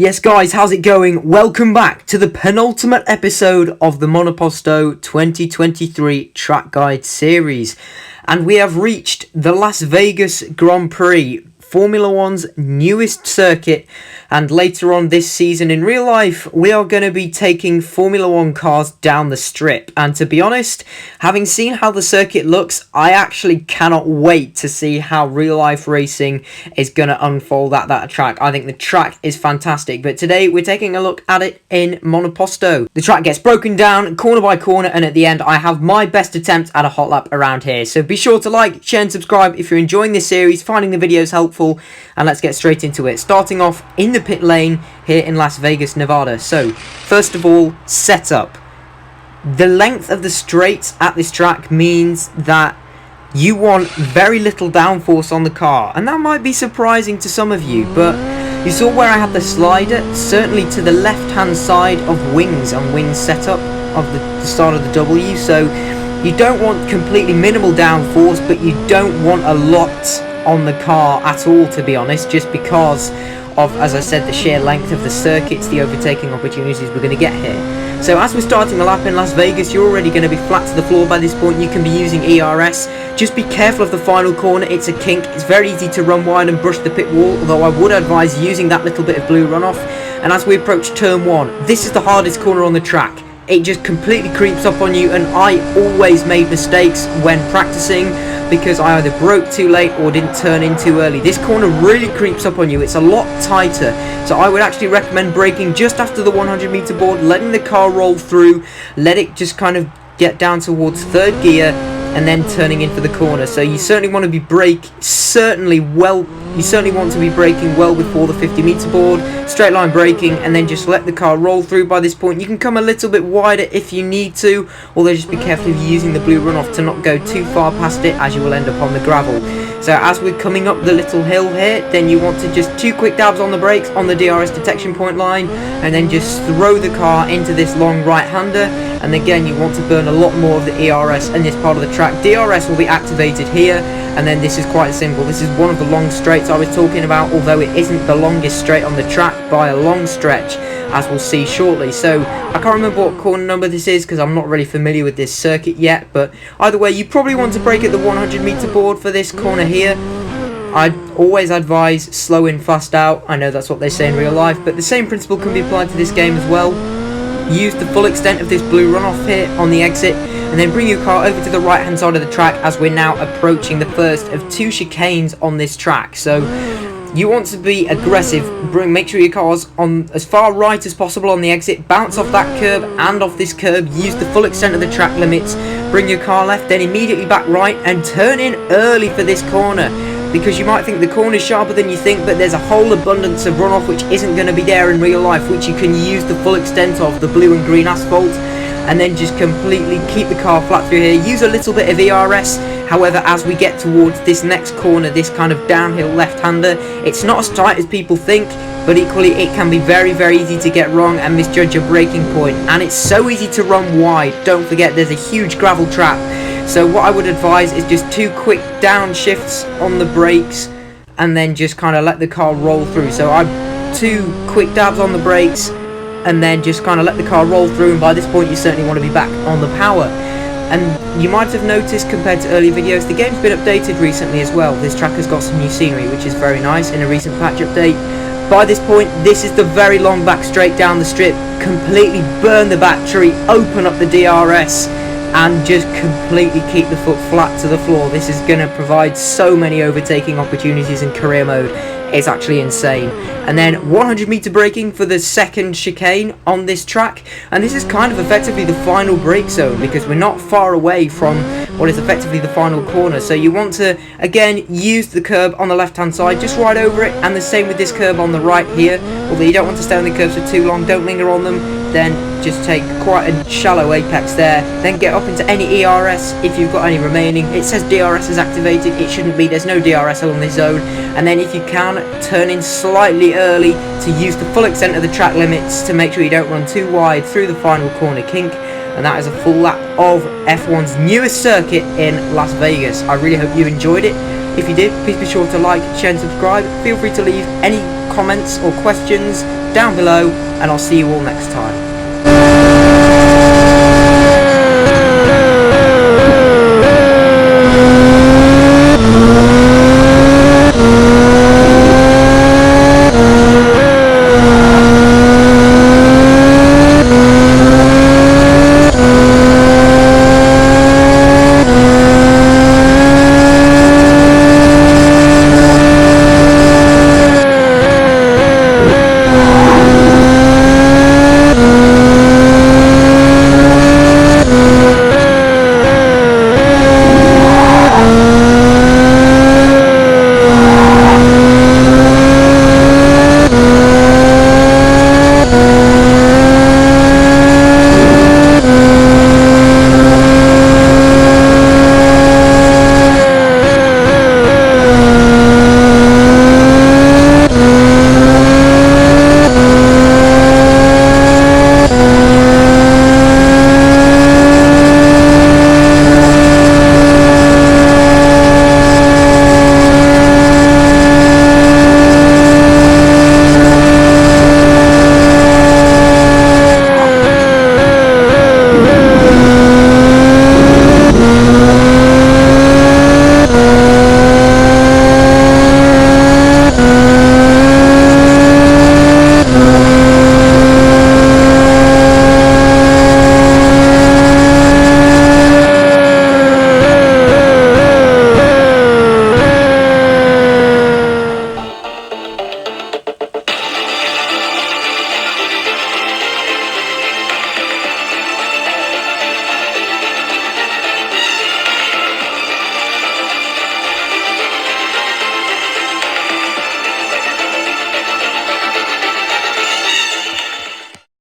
Yes guys, how's it going? Welcome back to the penultimate episode of the MONOPOSTO 2023 track guide series. And we have reached the Las Vegas Grand Prix, Formula One's newest circuit, and later on this season in real life we are going to be taking Formula One cars down the strip. And to be honest, having seen how the circuit looks, I actually cannot wait to see how real life racing is going to unfold at that track. I think the track is fantastic, but today we're taking a look at it in MONOPOSTO. The track gets broken down corner by corner, and at the end I have my best attempt at a hot lap around here. So be sure to like, share and subscribe if you're enjoying this series, finding the videos helpful. And let's get straight into it, starting off in the pit lane here in Las Vegas, Nevada. So first of all, setup. The length of the straights at this track means that you want very little downforce on the car, and that might be surprising to some of you, but you saw where I had the slider certainly to the left hand side of wings and wing setup of the start of the W. So you don't want completely minimal downforce, but you don't want a lot on the car at all, to be honest, just because of, as I said, the sheer length of the circuits, the overtaking opportunities we're going to get here. So as we're starting a lap in Las Vegas, you're already going to be flat to the floor by this point. You can be using ERS. Just be careful of the final corner. It's a kink. It's very easy to run wide and brush the pit wall, although I would advise using that little bit of blue runoff. And as we approach turn 1, this is the hardest corner on the track. It just completely creeps up on you, and I always made mistakes when practicing because I either broke too late or didn't turn in too early. This corner really creeps up on you. It's a lot tighter, so I would actually recommend braking just after the 100 meter board, letting the car roll through, let it just kind of get down towards third gear, and then turning in for the corner. So you certainly want to be braking well before the 50 meter board, straight line braking, and then just let the car roll through. By this point you can come a little bit wider if you need to, although just be careful of using the blue runoff to not go too far past it, as you will end up on the gravel. So as we're coming up the little hill here, then you want to just 2 quick dabs on the brakes on the DRS detection point line, and then just throw the car into this long right-hander. And again, you want to burn a lot more of the ERS in this part of the track. DRS will be activated here, and then this is quite simple. This is one of the long straights I was talking about, although it isn't the longest straight on the track by a long stretch, as we'll see shortly. So I can't remember what corner number this is because I'm not really familiar with this circuit yet, but either way, you probably want to brake at the 100 meter board for this corner here. I'd always advise slow in, fast out. I know that's what they say in real life, but the same principle can be applied to this game as well. Use the full extent of this blue runoff here on the exit, and then bring your car over to the right hand side of the track as we're now approaching the first of 2 chicanes on this track. So you want to be aggressive, make sure your car's on as far right as possible on the exit, bounce off that curb and off this curb, use the full extent of the track limits, bring your car left, then immediately back right and turn in early for this corner. Because you might think the corner's sharper than you think, but there's a whole abundance of runoff which isn't going to be there in real life, which you can use the full extent of the blue and green asphalt, and then just completely keep the car flat through here. Use a little bit of ERS. However, as we get towards this next corner, this kind of downhill left-hander, it's not as tight as people think, but equally it can be very, very easy to get wrong and misjudge your braking point. And it's so easy to run wide. Don't forget, there's a huge gravel trap. So what I would advise is just 2 quick downshifts on the brakes, and then just kind of let the car roll through. So 2 quick dabs on the brakes, and then just kind of let the car roll through, and by this point you certainly want to be back on the power. And you might have noticed, compared to early videos, the game's been updated recently as well. This track has got some new scenery, which is very nice in a recent patch update. By this point, this is the very long back straight down the strip. Completely burn the battery, open up the DRS, and just completely keep the foot flat to the floor. This is going to provide so many overtaking opportunities in career mode. It's actually insane. And then 100 meter braking for the second chicane on this track, and this is kind of effectively the final brake zone because we're not far away from what is effectively the final corner. So you want to again use the curb on the left hand side, just ride over it, and the same with this curb on the right here. Although you don't want to stay on the curbs for too long, don't linger on them, then just take quite a shallow apex there, then get up into any ERS if you've got any remaining. It says DRS is activated, it shouldn't be, there's no DRS along this zone. And then if you can, turn in slightly early to use the full extent of the track limits to make sure you don't run too wide through the final corner kink. And that is a full lap of F1's newest circuit in Las Vegas. I really hope you enjoyed it. If you did, please be sure to like, share and subscribe. Feel free to leave any comments or questions down below, and I'll see you all next time.